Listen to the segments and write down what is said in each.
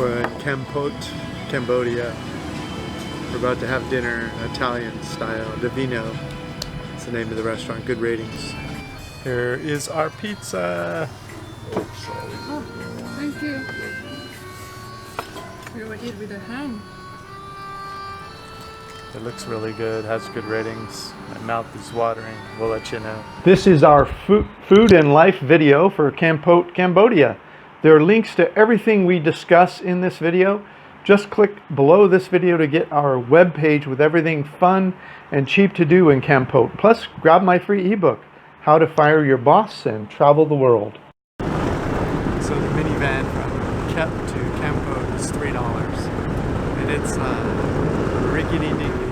We're in Kampot, Cambodia. We're about to have dinner, Italian style, Divino. It's the name of the restaurant. Good ratings. Here is our pizza. Oh, thank you. We will eat with a hand. It looks really good, has good ratings. My mouth is watering. We'll let you know. This is our food and life video for Kampot, Cambodia. There are links to everything we discuss in this video. Just click below this video to get our web page with everything fun and cheap to do in Kampot. Plus, grab my free ebook, How to Fire Your Boss and Travel the World. So the minivan from Kep to Kampot is $3, and it's rickety-dickety.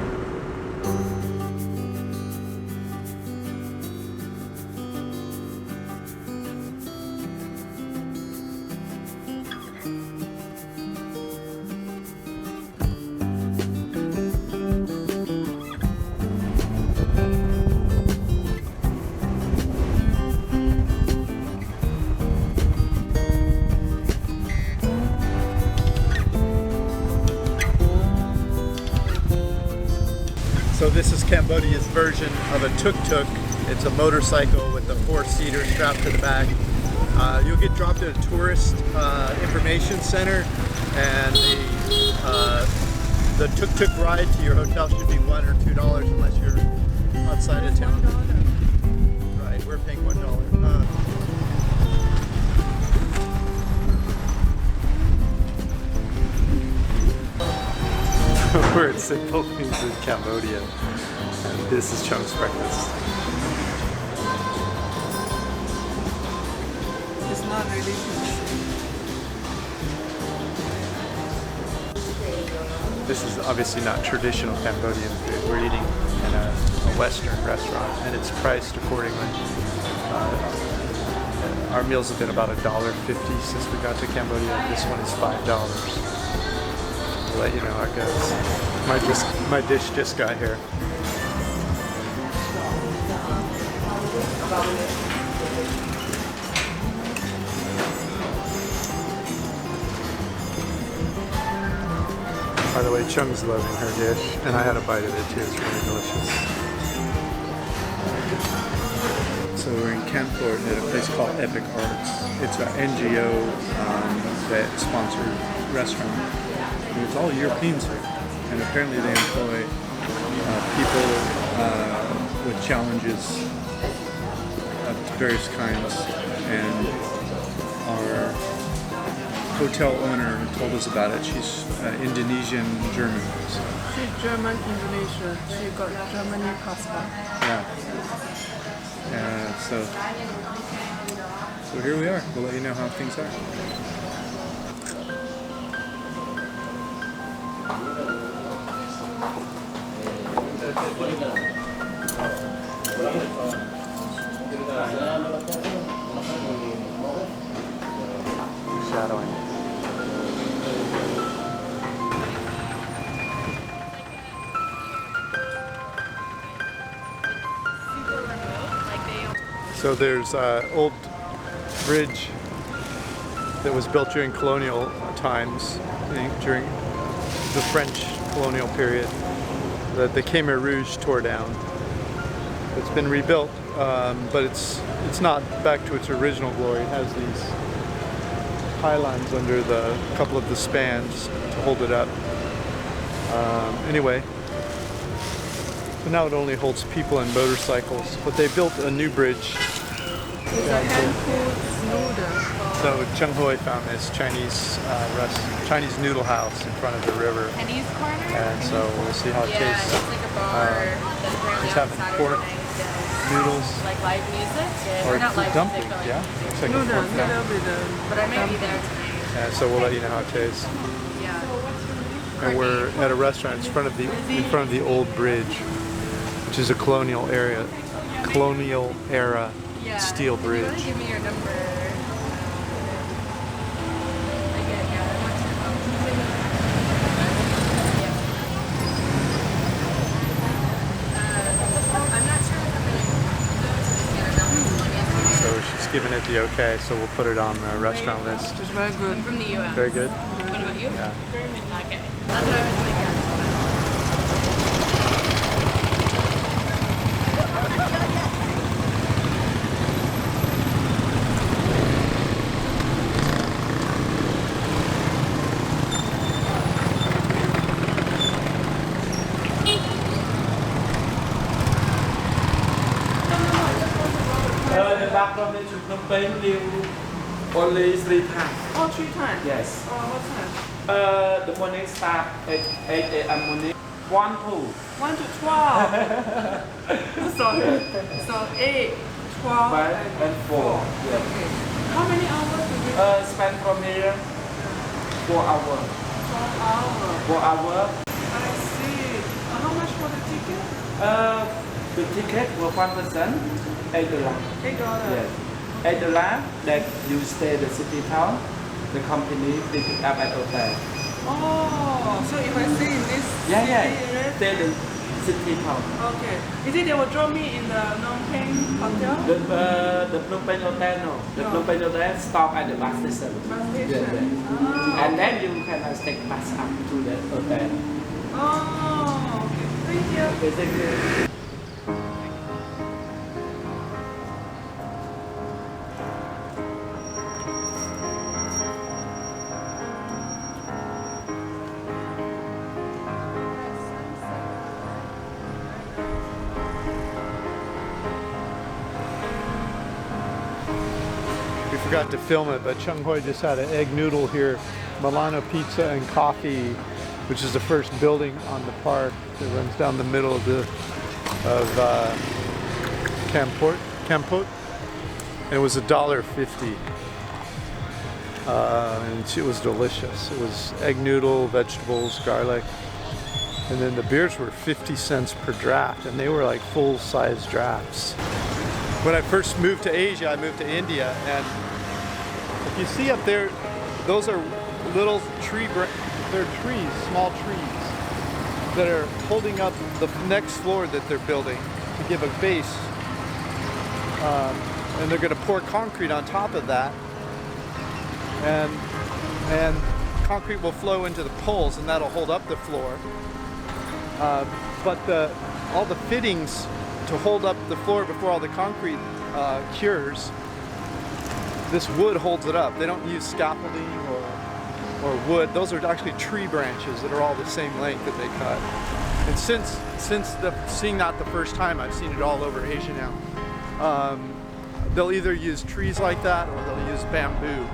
So this is Cambodia's version of a tuk-tuk. It's a motorcycle with a 4-seater strapped to the back. You'll get dropped at a tourist information center, and the tuk-tuk ride to your hotel should be $1 or $2 unless you're outside of town. Right, we're paying $1. We're at Simple Things in Cambodia, and this is Chung's breakfast. It's not really fancy. This is obviously not traditional Cambodian food. We're eating in a Western restaurant, and it's priced accordingly. Our meals have been about $1.50 since we got to Cambodia. This one is $5. I'll let you know how it goes. My dish just got here. By the way, Chung's loving her dish, and I had a bite of it too. It's really delicious. So we're in Kampot at a place called Epic Arts. It's an NGO that sponsored restaurant. And it's all Europeans here, and apparently they employ people with challenges of various kinds. And our hotel owner told us about it. She's Indonesian German. She's German Indonesian. She got Germany passport. Yeah. So here we are. We'll let you know how things are. Shadowing. So there's an old bridge that was built during colonial times, during the French colonial period, that the Khmer Rouge tore down. It's been rebuilt, but it's not back to its original glory. It has these pylons under the couple of the spans to hold it up. Anyway, so now it only holds people and motorcycles, but they built a new bridge. It's a hand-pulled noodle. So Chung Hoi found this Chinese noodle house in front of the river. Penny's Corner? And so we'll see how it tastes. It's like a bar that's apparently Just on having Saturday pork, night. noodles, Like live music? or not live dumpling, music, but like, yeah? Looks like a Noodle pork dumpling. with a... But I may be there tonight. And so we'll let you know how it tastes. Yeah. And we're at a restaurant in front of the old bridge, which is a colonial era steel bridge. If you want to give me your number. Given it the okay, so we'll put it on the restaurant list. It's very good. From the US. Very good. What about you? Yeah. Okay. That's what I was thinking. The background to Phnom Penh you only 3 times. Oh, 3 times. Yes. What time? The morning start at 8 a.m. morning. 1 to 1 to 12. Sorry. So 8, 12, 5 and 4. Yes. Okay. How many hours do we Spend from here 4 hours. 12 hours. 4 hours. I see. How much for the ticket? The ticket for 1%, $8. $8. Yes. $8 that you stay the city town. The company pick it up at hotel. Oh, so if I stay in this Yeah, city, yeah. right? Stay the city town. Okay. Is it they will drop me in the Phnom Penh hotel? The Phnom Penh hotel, no. The No. Phnom Penh hotel stop at the bus station. Bus station. Yes, yes. Ah, And then you can take bus up to the hotel. oh, okay. Thank you. Basically. We forgot to film it, but Chung Hoi just had an egg noodle here, Milano pizza and coffee, which is the first building on the park that runs down the middle of Kampot. And it was $1.50. And it was delicious. It was egg noodle, vegetables, garlic. And then the beers were 50 cents per draft, and they were like full-size drafts. When I first moved to Asia, I moved to India, and if you see up there, those are little they're trees, small trees, that are holding up the next floor that they're building to give a base. And they're going to pour concrete on top of that, and concrete will flow into the poles, and that'll hold up the floor. But all the fittings to hold up the floor before all the concrete cures, this wood holds it up. They don't use scaffolding or wood. Those are actually tree branches that are all the same length that they cut. And since seeing that the first time, I've seen it all over Asia now. They'll either use trees like that or they'll use bamboo,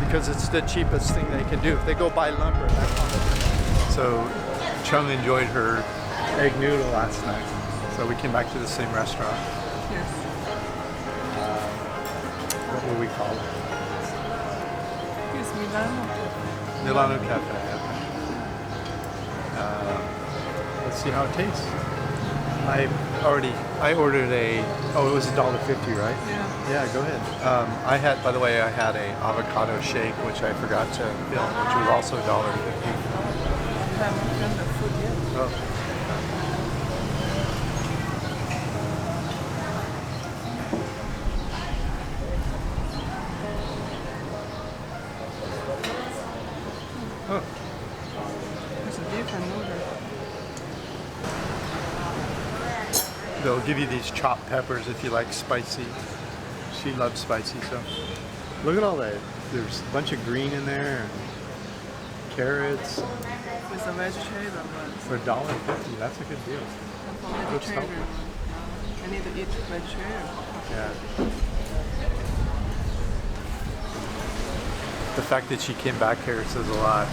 because it's the cheapest thing they can do. If they go buy lumber, that's not it. So Chung enjoyed her egg noodle last night, so we came back to the same restaurant. Yes. What will we call it? It's Milano. Milano Cafe. Let's see how it tastes. I ordered it was $1.50, right? Yeah. Yeah, go ahead. By the way, I had a avocado shake, which I forgot to film, which was also $1.50. I haven't done the food yet. Oh. Oh. It's a different noodle. They'll give you these chopped peppers if you like spicy. She loves spicy, so look at all that. There's a bunch of green in there, and carrots It's a vegetarian one. for $1.50. That's a good deal. For Looks vegetarian healthy. one. I need to eat vegetarian. Yeah. The fact that she came back here says a lot.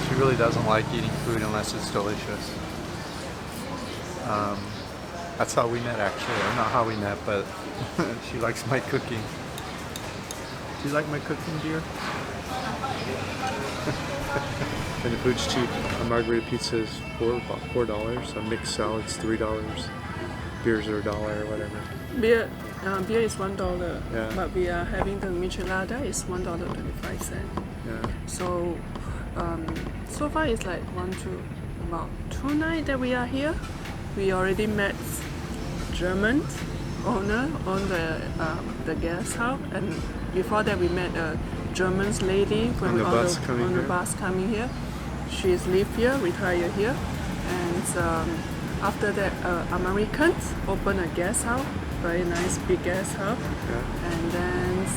She really doesn't like eating food unless it's delicious. That's how we met, actually. Or not how we met, but she likes my cooking. Do you like my cooking, dear? And the food's cheap. A margarita pizza is about $4. A mixed salad's $3. Beers are $1 or whatever. Beer is $1. Yeah. But we are having the michelada is $1.25. Yeah. So, so far it's like about 2 nights that we are here. We already met German owner on the guest house, and before that we met a German lady when On we the bus coming on the here? bus coming here. She's live here, retire here, and after that, Americans open a guest house, very nice big guest house, Yeah. and then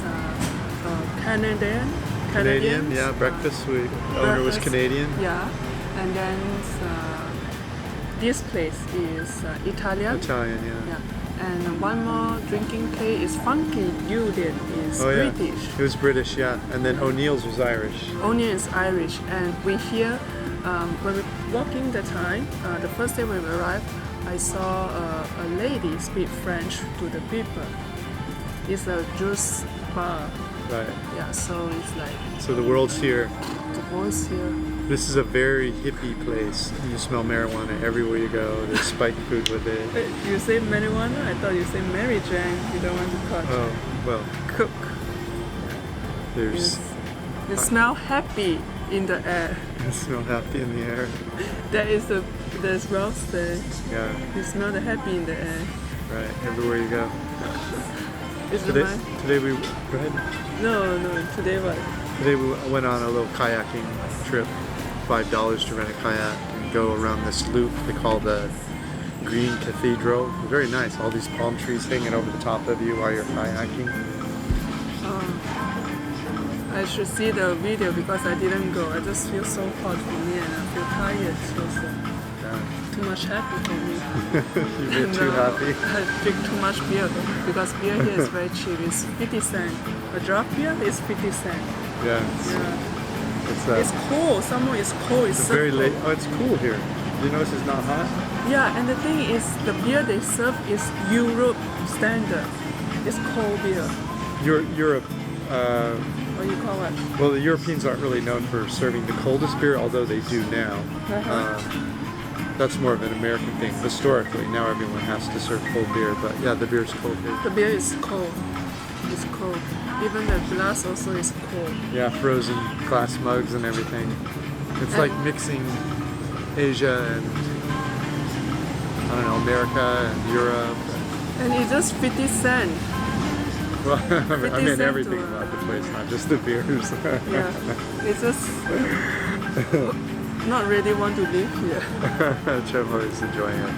Canadians, Canadian, breakfast. Owner was breakfast. Canadian. Yeah, and then this place is Italian. Italian, yeah. Yeah, and one more drinking place is Funky Union is Oh, yeah. British. It was British, yeah. And then O'Neill's was Irish. Onion is Irish, and we hear when we walking the time, the first day when we arrived, I saw a lady speak French to the people. It's a juice bar. Right. Yeah, so it's like So the world's here. the voice here. This is a very hippie place. You smell marijuana everywhere you go. There's spiked food with it. You say marijuana? I thought you say Mary Jane. You don't want to cut. Oh, well, Cook. there's You smell happy in the air. I smell happy in the air. There's Ralph's there. Yeah, You smell the happy in the air. right. Everywhere you go. It's Today, mine. today we go ahead. No, today what? Today we went on a little kayaking trip. $5 to rent a kayak and go around this loop they call the Green Cathedral. Very nice. All these palm trees hanging over the top of you while you're kayaking. I should see the video because I didn't go. I just feel so hot for me and I feel tired. So Yeah. too much happy for me. You get too No, happy. I drink too much beer because beer here is very cheap. It's 50 cents. A draft beer is 50 cents. Yeah. Yeah. It's It's cold. Summer is cold. It's so very cold. late. Oh, it's cool here. You notice it's not hot? Yeah, and the thing is, the beer they serve is Europe standard. It's cold beer. Europe. What you call it? Well, the Europeans aren't really known for serving the coldest beer, although they do now. That's more of an American thing. Historically, now everyone has to serve cold beer, but yeah, the beer's cold here. The beer is cold. It's cold. Even the glass also is cold. Yeah, frozen glass mugs and everything. It's like mixing Asia and, I don't know, America and Europe. And it's just 50 cents. Well, I 50 mean cents everything to, about the place, not just the beers. Yeah. It's just not really want to live here. Trevor is enjoying it.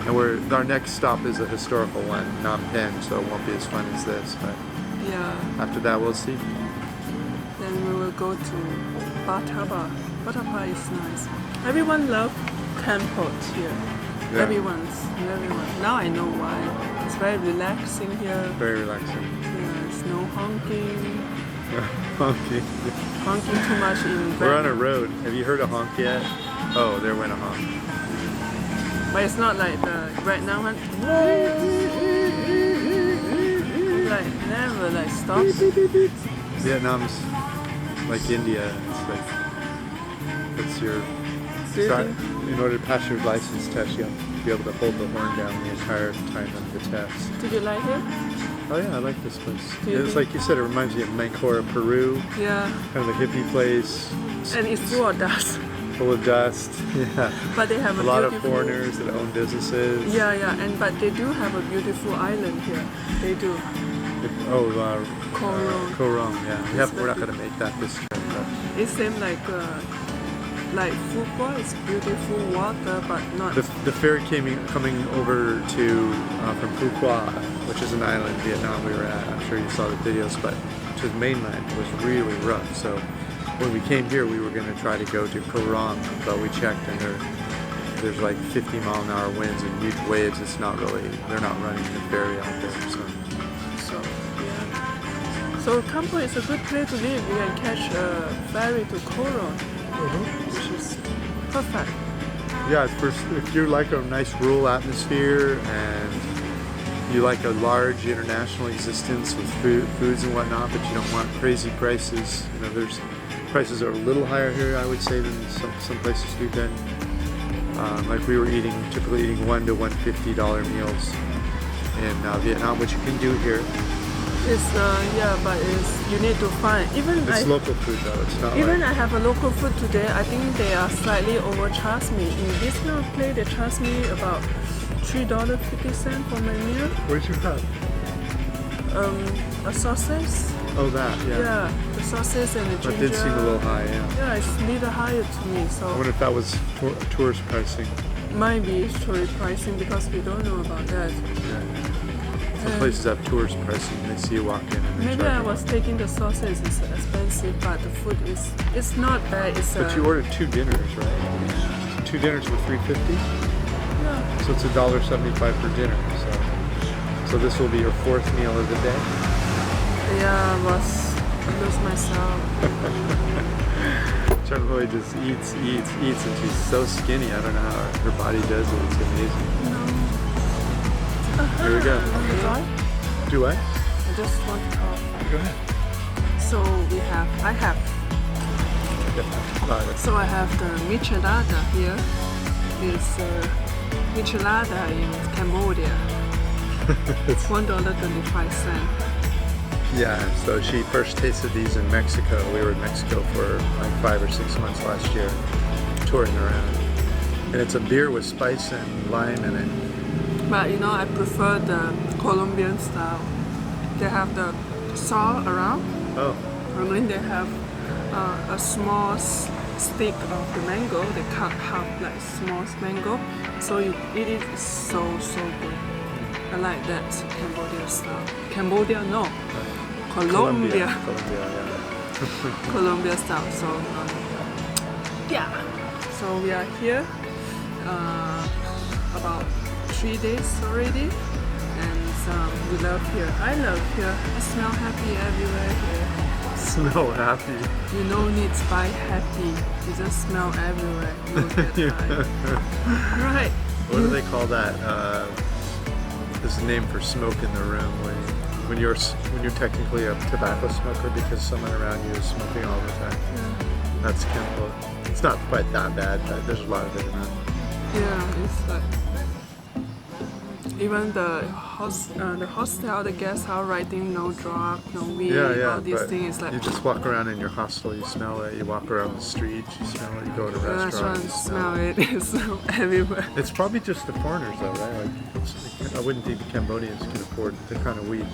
And our next stop is a historical one, not Penh, so it won't be as fun as this. But Yeah. after that, we'll see. Then we will go to Bataba. Bataba is nice. Everyone loves Kampot here. Yeah. Everyone. Now I know why. It's very relaxing here. Very relaxing. Yeah, it's no honking. Honky. Honking too much in We're on a Bangkok. road. Have you heard a honk yet? Oh, there went a honk. But it's not like the right now one. Like never like stop. Vietnam's like India. It's like it's your Do you start, think- in order to pass your license test, you have to be able to hold the horn down the entire time of the test. Did you like it? Oh yeah, I like this place. Do you It's think- like you said, it reminds me of Mancora, Peru. Yeah. Kind of a hippie place. And it's full of dust. Full of dust. Yeah. But they have A a lot of beautiful- foreigners that own businesses. Yeah, and but they do have a beautiful island here. They do. Oh, Koh Rong. Koh Rong, yeah. It's We're not very- going to make that this trip. But It seems like football. It's beautiful water, but not. the ferry coming over to from Phu Quoc, which is an island in Vietnam we were at. I'm sure you saw the videos, but to the mainland was really rough. So when we came here, we were going to try to go to Koh Rong, but we checked and there's like 50-mile-an-hour winds and huge waves. They're not running the ferry out there. So yeah. So Kampot is a good place to live. You can catch a ferry to Koh Rong, which is perfect. Yeah, if you like a nice rural atmosphere and you like a large international existence with foods and whatnot, but you don't want crazy prices. There's prices are a little higher here, I would say, than some places we've been. Like we were typically eating $1 to $150 meals in Vietnam, which you can do here. It's but you need to find It's local food though. It's not Even like I have a local food today. I think they are slightly overcharged me. In this kind of place, they charge me about $3.50 for my meal. What did you have? A sausage, Oh, that, yeah. Yeah, the sausage and the That ginger. did seem a little high, yeah. Yeah, it's a little higher to me, I so wonder if that was tourist pricing. might be tourist pricing because we don't know about that. Yeah. Some places have tourist pricing. They see you walk in and they Maybe charge I you. was thinking the sausage is expensive, but the food is it's not bad. It's But you ordered 2 dinners, right? 2 dinners for $3.50? yeah. So it's $1.75 per dinner. So this will be your 4th meal of the day. Yeah, I lose myself. Charlie just eats, and she's so skinny. I don't know how her body does it. It's amazing. Here we go. Sorry? Do what? I just want to talk. Go ahead. So I have the michelada here. It's michelada in Cambodia. It's $1.25. Yeah, so she first tasted these in Mexico. We were in Mexico for like 5 or 6 months last year, touring around. And it's a beer with spice and lime in it. But you know, I prefer the Colombian style. They have the saw around, Oh, and then they have a small stick of the mango. They cut half like small mango, so you eat it. It's so good. I like that Cambodia style. Cambodia, no, Colombia. Colombia, yeah. Colombia style. So yeah. So we are here about 3 days already, and we love here. I love here. I smell happy everywhere here. Smell happy. You no need to buy happy. You just smell everywhere. You will get high. Right. What do they call that? There's a name for smoke in the room when you're technically a tobacco smoker because someone around you is smoking all the time. Yeah. That's Kampot. It's not quite that bad, but there's a lot of it in that. Yeah, it's like even the hostel, the guest house writing no drug, no weed, all these but things is like you just walk around in your hostel, you smell it. You walk around the street, you smell it. You go to restaurants, you smell it. It's everywhere. It's probably just the foreigners, though, right? Like, I wouldn't think Cambodians can afford the kind of weed.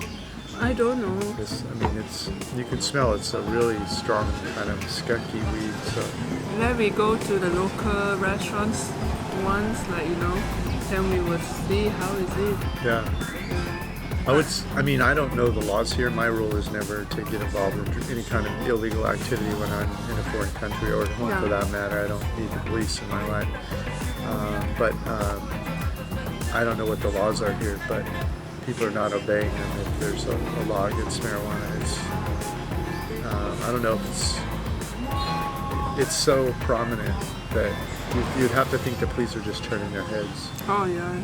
I don't know. You can smell it's a really strong kind of skunky weed. So Then we go to the local restaurants once, like then we would see how is it. yeah, I don't know the laws here. My rule is never to get involved in any kind of illegal activity when I'm in a foreign country, or for that matter, I don't need the police in my life. But I don't know what the laws are here, but people are not obeying them. If there's a law against marijuana, I don't know if it's so prominent that you'd have to think the police are just turning their heads. Oh yeah.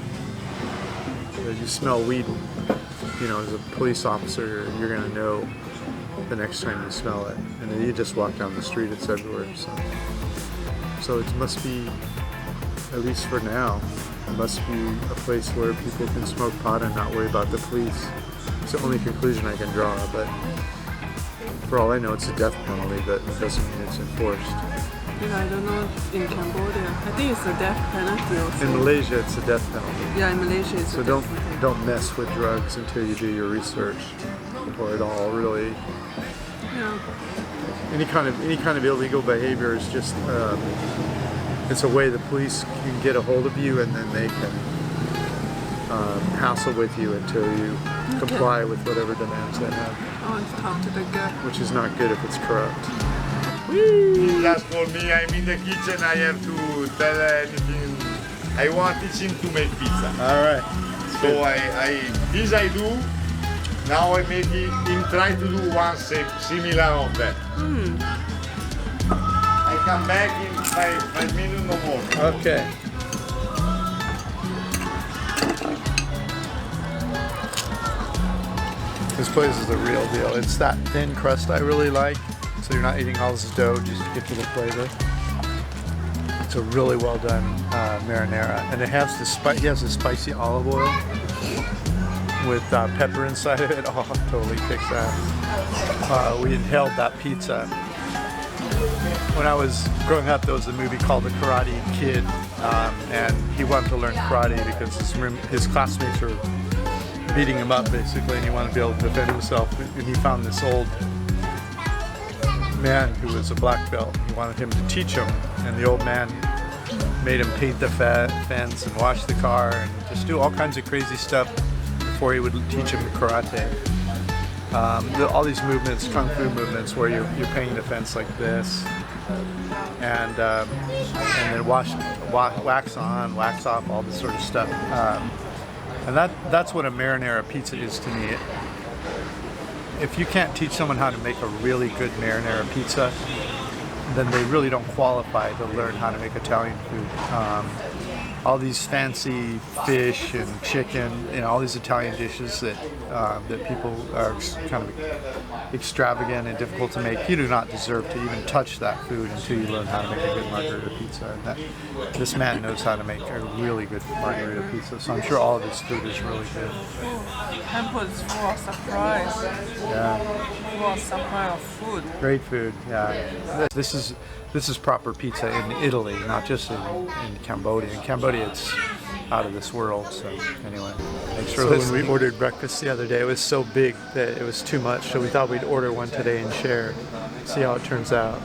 You smell weed, as a police officer, you're gonna know the next time you smell it. And then you just walk down the street, it's everywhere. So it must be, at least for now, it must be a place where people can smoke pot and not worry about the police. It's the only conclusion I can draw, but for all I know, it's a death penalty, but it doesn't mean it's enforced. Yeah, I don't know in Cambodia. I think it's a death penalty also. In Malaysia, it's a death penalty. Yeah, in Malaysia it's So a death penalty. don't mess with drugs until you do your research, or it all really. Yeah. Any kind of illegal behavior is just it's a way the police can get a hold of you, and then they can hassle with you until you comply with whatever demands they have, I want to talk to the guy. which is not good if it's corrupt. Just for me, I'm in the kitchen, I have to tell anything. I want teach him to make pizza. All right. So this I do. Now I make him try to do one similar of that. I come back in 5 minutes, no more. Okay. This place is the real deal. It's that thin crust I really like, so you're not eating all this dough just to get to the flavor. It's a really well done marinara, and it has he has this spicy olive oil with pepper inside of it. Oh, totally kicks ass. We inhaled that pizza. When I was growing up, there was a movie called The Karate Kid, and he wanted to learn karate because his classmates were beating him up basically, and he wanted to be able to defend himself. And he found this old man who was a black belt. He wanted him to teach him, and the old man made him paint the fence and wash the car and just do all kinds of crazy stuff before he would teach him karate. All these movements, kung fu movements, where you're painting the fence like this, and then wax on, wax off, all this sort of stuff. And that's what a marinara pizza is to me. If you can't teach someone how to make a really good marinara pizza, then they really don't qualify to learn how to make Italian food. All these fancy fish and chicken, all these Italian dishes that people are kind of extravagant and difficult to make. You do not deserve to even touch that food until you learn how to make a good margarita pizza. And this man knows how to make a really good margarita pizza, so I'm sure all of his food is really good. Kampot is full of surprise. Yeah. Full of some kind of food. Great food, yeah. This is proper pizza in Italy, not just in Cambodia. In Cambodia, it's out of this world. So anyway, thanks for listening. When we ordered breakfast the other day, it was so big that it was too much. So we thought we'd order one today and share. See how it turns out.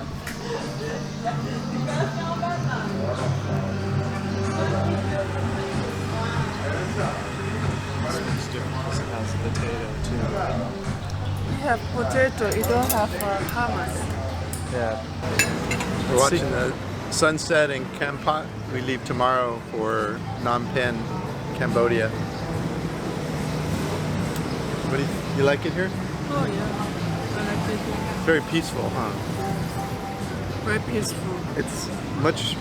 Has a potato too. You have potato, you don't have hummus. Yeah. We're watching the sunset in Kampot. We leave tomorrow for Phnom Penh, Cambodia. What do you like it here? Oh yeah, I like it here. It's very peaceful, huh? Very peaceful. It's much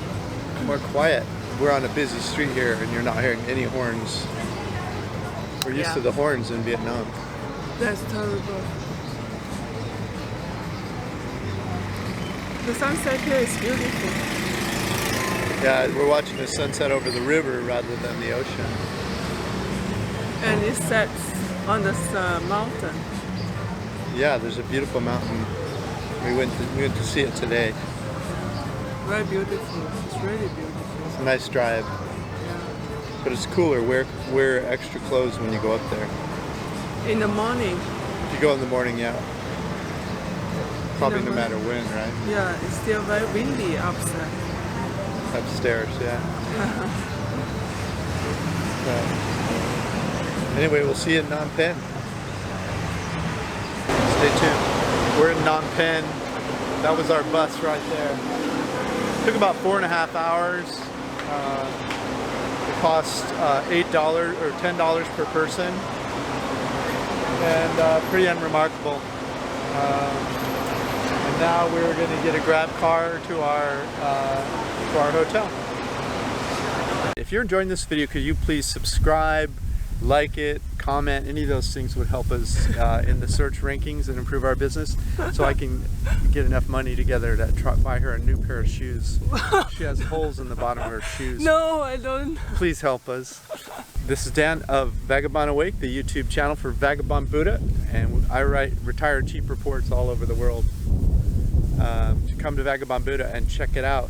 more quiet. We're on a busy street here and you're not hearing any horns. We're used to the horns in Vietnam. That's terrible. The sunset here is beautiful. Yeah, we're watching the sunset over the river rather than the ocean. And it sets on this mountain. Yeah, there's a beautiful mountain. We went to see it today. Very beautiful. It's really beautiful. It's a nice drive. Yeah. But it's cooler. Wear extra clothes when you go up there. In the morning. If you go in the morning, yeah. Probably no matter when, right? Yeah, it's still very windy upstairs. Upstairs, yeah. Anyway, we'll see you in Phnom Penh. Stay tuned. We're in Phnom Penh. That was our bus right there. It took about 4.5 hours. It cost $8 or $10 per person, and pretty unremarkable. And now we're going to get a grab car to our hotel. If you're enjoying this video, could you please subscribe, like it, comment? Any of those things would help us in the search rankings and improve our business, so I can get enough money together to buy her a new pair of shoes. She has holes in the bottom of her shoes. No, I don't. Please help us. This is Dan of Vagabond Awake, the YouTube channel for Vagabond Buddha, and I write retired cheap reports all over the world. To come to Vagabond Buddha and check it out.